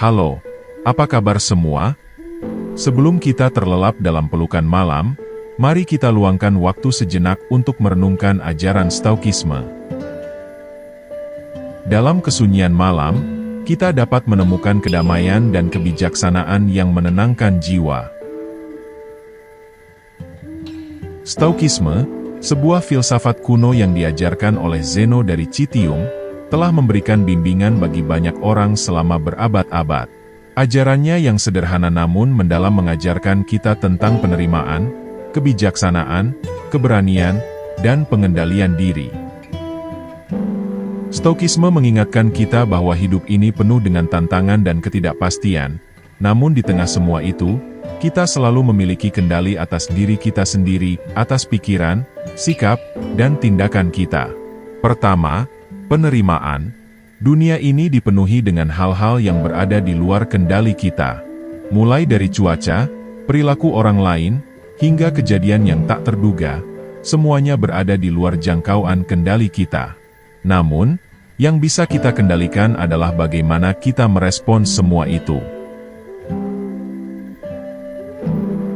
Halo, apa kabar semua? Sebelum kita terlelap dalam pelukan malam, mari kita luangkan waktu sejenak untuk merenungkan ajaran Stoikisme. Dalam kesunyian malam, kita dapat menemukan kedamaian dan kebijaksanaan yang menenangkan jiwa. Stoikisme, sebuah filsafat kuno yang diajarkan oleh Zeno dari Citium, telah memberikan bimbingan bagi banyak orang selama berabad-abad. Ajarannya yang sederhana namun mendalam mengajarkan kita tentang penerimaan, kebijaksanaan, keberanian, dan pengendalian diri. Stoikisme mengingatkan kita bahwa hidup ini penuh dengan tantangan dan ketidakpastian, namun di tengah semua itu, kita selalu memiliki kendali atas diri kita sendiri, atas pikiran, sikap, dan tindakan kita. Pertama, penerimaan. Dunia ini dipenuhi dengan hal-hal yang berada di luar kendali kita. Mulai dari cuaca, perilaku orang lain, hingga kejadian yang tak terduga, semuanya berada di luar jangkauan kendali kita. Namun, yang bisa kita kendalikan adalah bagaimana kita merespons semua itu.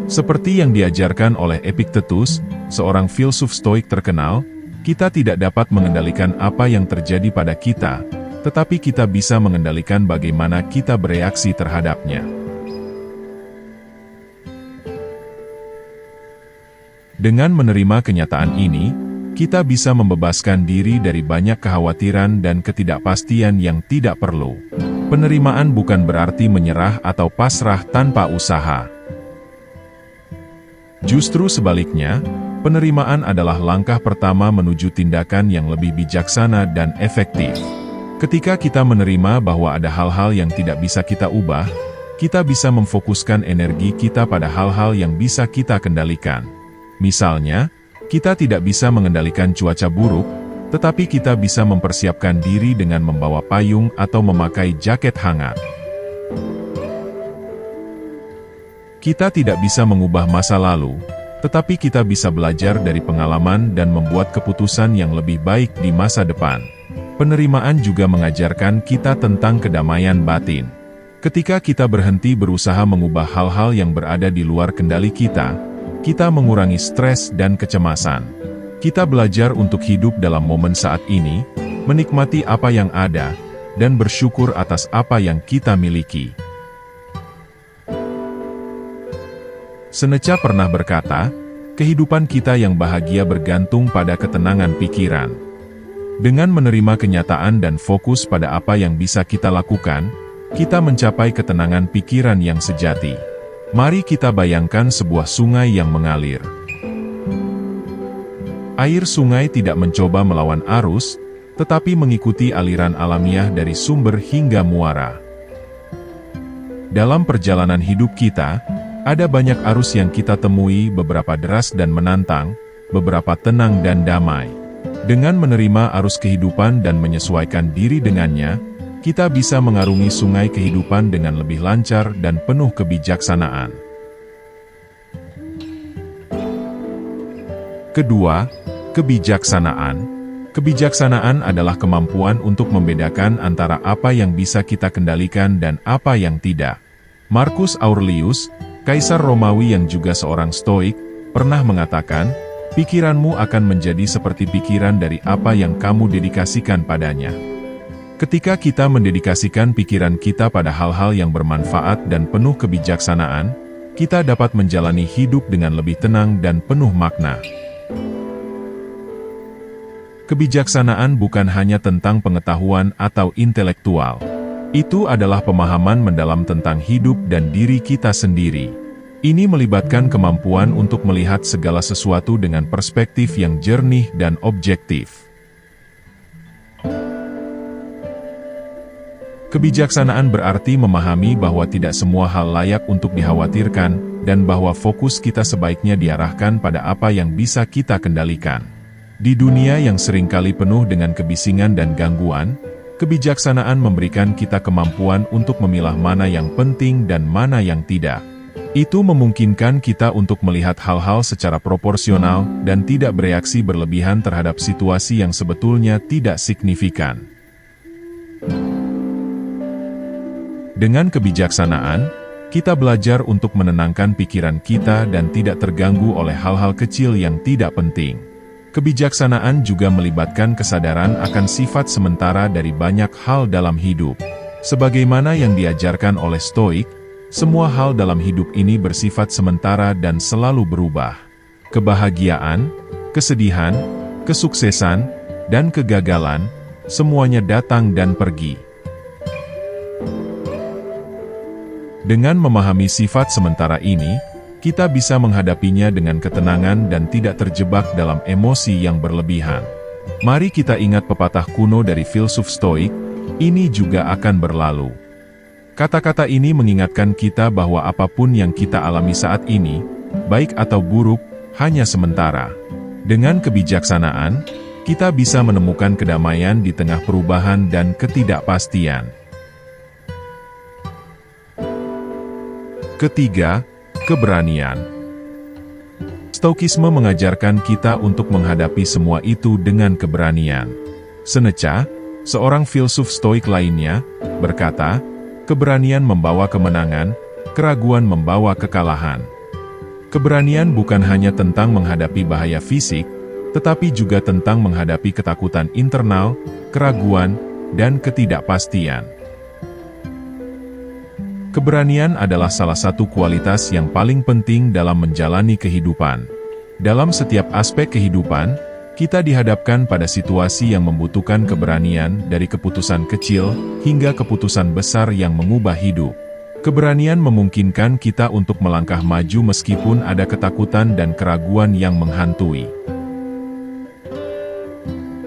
Seperti yang diajarkan oleh Epictetus, seorang filsuf Stoik terkenal, kita tidak dapat mengendalikan apa yang terjadi pada kita, tetapi kita bisa mengendalikan bagaimana kita bereaksi terhadapnya. Dengan menerima kenyataan ini, kita bisa membebaskan diri dari banyak kekhawatiran dan ketidakpastian yang tidak perlu. Penerimaan bukan berarti menyerah atau pasrah tanpa usaha. Justru sebaliknya, penerimaan adalah langkah pertama menuju tindakan yang lebih bijaksana dan efektif. Ketika kita menerima bahwa ada hal-hal yang tidak bisa kita ubah, kita bisa memfokuskan energi kita pada hal-hal yang bisa kita kendalikan. Misalnya, kita tidak bisa mengendalikan cuaca buruk, tetapi kita bisa mempersiapkan diri dengan membawa payung atau memakai jaket hangat. Kita tidak bisa mengubah masa lalu, tetapi kita bisa belajar dari pengalaman dan membuat keputusan yang lebih baik di masa depan. Penerimaan juga mengajarkan kita tentang kedamaian batin. Ketika kita berhenti berusaha mengubah hal-hal yang berada di luar kendali kita mengurangi stres dan kecemasan. Kita belajar untuk hidup dalam momen saat ini, menikmati apa yang ada, dan bersyukur atas apa yang kita miliki. Seneca pernah berkata, kehidupan kita yang bahagia bergantung pada ketenangan pikiran. Dengan menerima kenyataan dan fokus pada apa yang bisa kita lakukan, kita mencapai ketenangan pikiran yang sejati. Mari kita bayangkan sebuah sungai yang mengalir. Air sungai tidak mencoba melawan arus, tetapi mengikuti aliran alamiah dari sumber hingga muara. Dalam perjalanan hidup kita, ada banyak arus yang kita temui, beberapa deras dan menantang, beberapa tenang dan damai. Dengan menerima arus kehidupan dan menyesuaikan diri dengannya, kita bisa mengarungi sungai kehidupan dengan lebih lancar dan penuh kebijaksanaan. Kedua, kebijaksanaan. Kebijaksanaan adalah kemampuan untuk membedakan antara apa yang bisa kita kendalikan dan apa yang tidak. Marcus Aurelius, Kaisar Romawi yang juga seorang Stoik, pernah mengatakan, pikiranmu akan menjadi seperti pikiran dari apa yang kamu dedikasikan padanya. Ketika kita mendedikasikan pikiran kita pada hal-hal yang bermanfaat dan penuh kebijaksanaan, kita dapat menjalani hidup dengan lebih tenang dan penuh makna. Kebijaksanaan bukan hanya tentang pengetahuan atau intelektual. Itu adalah pemahaman mendalam tentang hidup dan diri kita sendiri. Ini melibatkan kemampuan untuk melihat segala sesuatu dengan perspektif yang jernih dan objektif. Kebijaksanaan berarti memahami bahwa tidak semua hal layak untuk dikhawatirkan, dan bahwa fokus kita sebaiknya diarahkan pada apa yang bisa kita kendalikan. Di dunia yang seringkali penuh dengan kebisingan dan gangguan, kebijaksanaan memberikan kita kemampuan untuk memilah mana yang penting dan mana yang tidak. Itu memungkinkan kita untuk melihat hal-hal secara proporsional dan tidak bereaksi berlebihan terhadap situasi yang sebetulnya tidak signifikan. Dengan kebijaksanaan, kita belajar untuk menenangkan pikiran kita dan tidak terganggu oleh hal-hal kecil yang tidak penting. Kebijaksanaan juga melibatkan kesadaran akan sifat sementara dari banyak hal dalam hidup. Sebagaimana yang diajarkan oleh Stoik, semua hal dalam hidup ini bersifat sementara dan selalu berubah. Kebahagiaan, kesedihan, kesuksesan, dan kegagalan, semuanya datang dan pergi. Dengan memahami sifat sementara ini, kita bisa menghadapinya dengan ketenangan dan tidak terjebak dalam emosi yang berlebihan. Mari kita ingat pepatah kuno dari filsuf Stoik, ini juga akan berlalu. Kata-kata ini mengingatkan kita bahwa apapun yang kita alami saat ini, baik atau buruk, hanya sementara. Dengan kebijaksanaan, kita bisa menemukan kedamaian di tengah perubahan dan ketidakpastian. Ketiga, keberanian. Stoikisme mengajarkan kita untuk menghadapi semua itu dengan keberanian. Seneca, seorang filsuf Stoik lainnya, berkata, keberanian membawa kemenangan, keraguan membawa kekalahan. Keberanian bukan hanya tentang menghadapi bahaya fisik, tetapi juga tentang menghadapi ketakutan internal, keraguan, dan ketidakpastian. Keberanian adalah salah satu kualitas yang paling penting dalam menjalani kehidupan. Dalam setiap aspek kehidupan, kita dihadapkan pada situasi yang membutuhkan keberanian, dari keputusan kecil hingga keputusan besar yang mengubah hidup. Keberanian memungkinkan kita untuk melangkah maju meskipun ada ketakutan dan keraguan yang menghantui.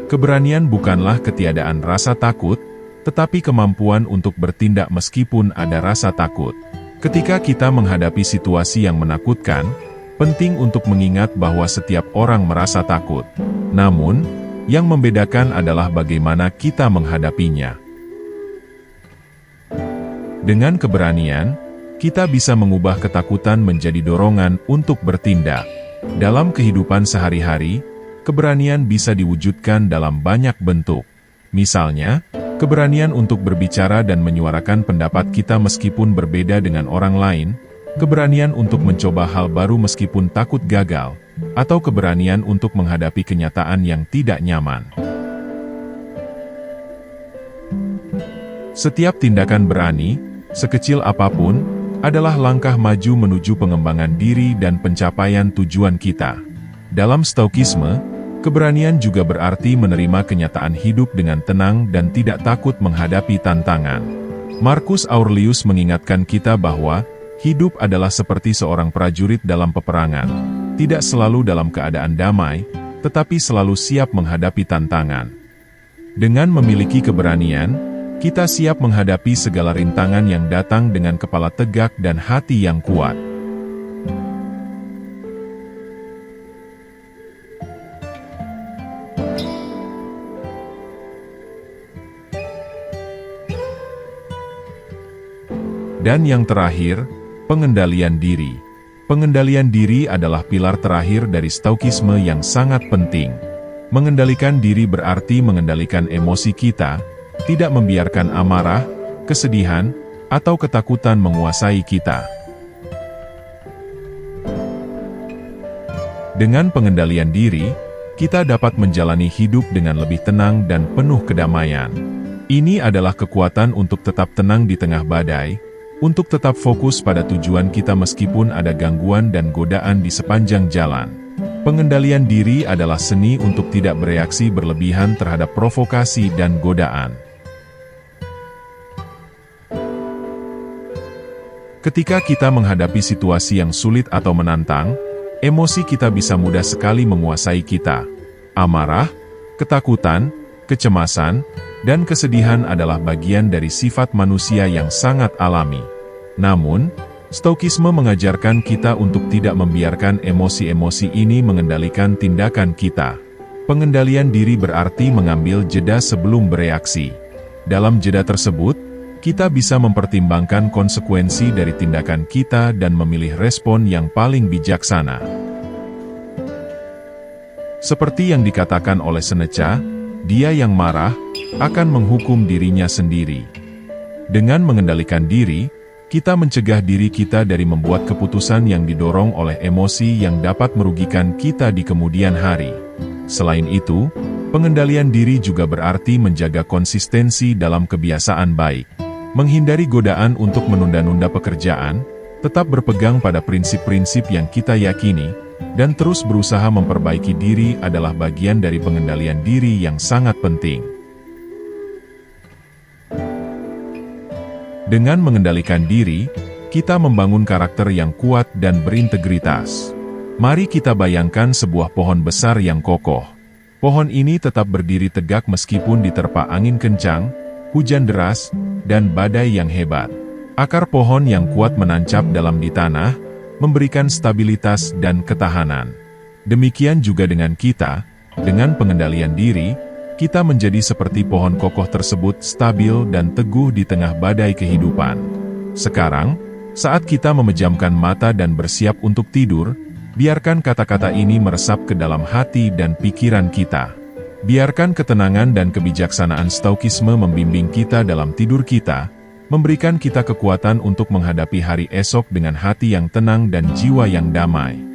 Keberanian bukanlah ketiadaan rasa takut, tetapi kemampuan untuk bertindak meskipun ada rasa takut. Ketika kita menghadapi situasi yang menakutkan, penting untuk mengingat bahwa setiap orang merasa takut. Namun, yang membedakan adalah bagaimana kita menghadapinya. Dengan keberanian, kita bisa mengubah ketakutan menjadi dorongan untuk bertindak. Dalam kehidupan sehari-hari, keberanian bisa diwujudkan dalam banyak bentuk. Misalnya, keberanian untuk berbicara dan menyuarakan pendapat kita meskipun berbeda dengan orang lain, keberanian untuk mencoba hal baru meskipun takut gagal, atau keberanian untuk menghadapi kenyataan yang tidak nyaman. Setiap tindakan berani, sekecil apapun, adalah langkah maju menuju pengembangan diri dan pencapaian tujuan kita. Dalam Stoikisme, keberanian juga berarti menerima kenyataan hidup dengan tenang dan tidak takut menghadapi tantangan. Marcus Aurelius mengingatkan kita bahwa hidup adalah seperti seorang prajurit dalam peperangan, tidak selalu dalam keadaan damai, tetapi selalu siap menghadapi tantangan. Dengan memiliki keberanian, kita siap menghadapi segala rintangan yang datang dengan kepala tegak dan hati yang kuat. Dan yang terakhir, pengendalian diri. Pengendalian diri adalah pilar terakhir dari Stoikisme yang sangat penting. Mengendalikan diri berarti mengendalikan emosi kita, tidak membiarkan amarah, kesedihan, atau ketakutan menguasai kita. Dengan pengendalian diri, kita dapat menjalani hidup dengan lebih tenang dan penuh kedamaian. Ini adalah kekuatan untuk tetap tenang di tengah badai, untuk tetap fokus pada tujuan kita meskipun ada gangguan dan godaan di sepanjang jalan. Pengendalian diri adalah seni untuk tidak bereaksi berlebihan terhadap provokasi dan godaan. Ketika kita menghadapi situasi yang sulit atau menantang, emosi kita bisa mudah sekali menguasai kita. Amarah, ketakutan, kecemasan, dan kesedihan adalah bagian dari sifat manusia yang sangat alami. Namun, Stoikisme mengajarkan kita untuk tidak membiarkan emosi-emosi ini mengendalikan tindakan kita. Pengendalian diri berarti mengambil jeda sebelum bereaksi. Dalam jeda tersebut, kita bisa mempertimbangkan konsekuensi dari tindakan kita dan memilih respon yang paling bijaksana. Seperti yang dikatakan oleh Seneca, dia yang marah akan menghukum dirinya sendiri. Dengan mengendalikan diri, kita mencegah diri kita dari membuat keputusan yang didorong oleh emosi yang dapat merugikan kita di kemudian hari. Selain itu, pengendalian diri juga berarti menjaga konsistensi dalam kebiasaan baik. Menghindari godaan untuk menunda-nunda pekerjaan, tetap berpegang pada prinsip-prinsip yang kita yakini, dan terus berusaha memperbaiki diri adalah bagian dari pengendalian diri yang sangat penting. Dengan mengendalikan diri, kita membangun karakter yang kuat dan berintegritas. Mari kita bayangkan sebuah pohon besar yang kokoh. Pohon ini tetap berdiri tegak meskipun diterpa angin kencang, hujan deras, dan badai yang hebat. Akar pohon yang kuat menancap dalam di tanah, memberikan stabilitas dan ketahanan. Demikian juga dengan kita, dengan pengendalian diri, kita menjadi seperti pohon kokoh tersebut stabil dan teguh di tengah badai kehidupan. Sekarang, saat kita memejamkan mata dan bersiap untuk tidur, biarkan kata-kata ini meresap ke dalam hati dan pikiran kita. Biarkan ketenangan dan kebijaksanaan Stoikisme membimbing kita dalam tidur kita, memberikan kita kekuatan untuk menghadapi hari esok dengan hati yang tenang dan jiwa yang damai.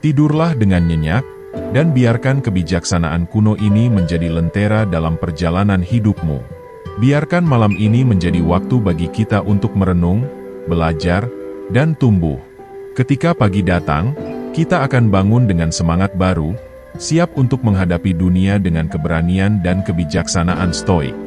Tidurlah dengan nyenyak, dan biarkan kebijaksanaan kuno ini menjadi lentera dalam perjalanan hidupmu. Biarkan malam ini menjadi waktu bagi kita untuk merenung, belajar, dan tumbuh. Ketika pagi datang, kita akan bangun dengan semangat baru, siap untuk menghadapi dunia dengan keberanian dan kebijaksanaan stoik.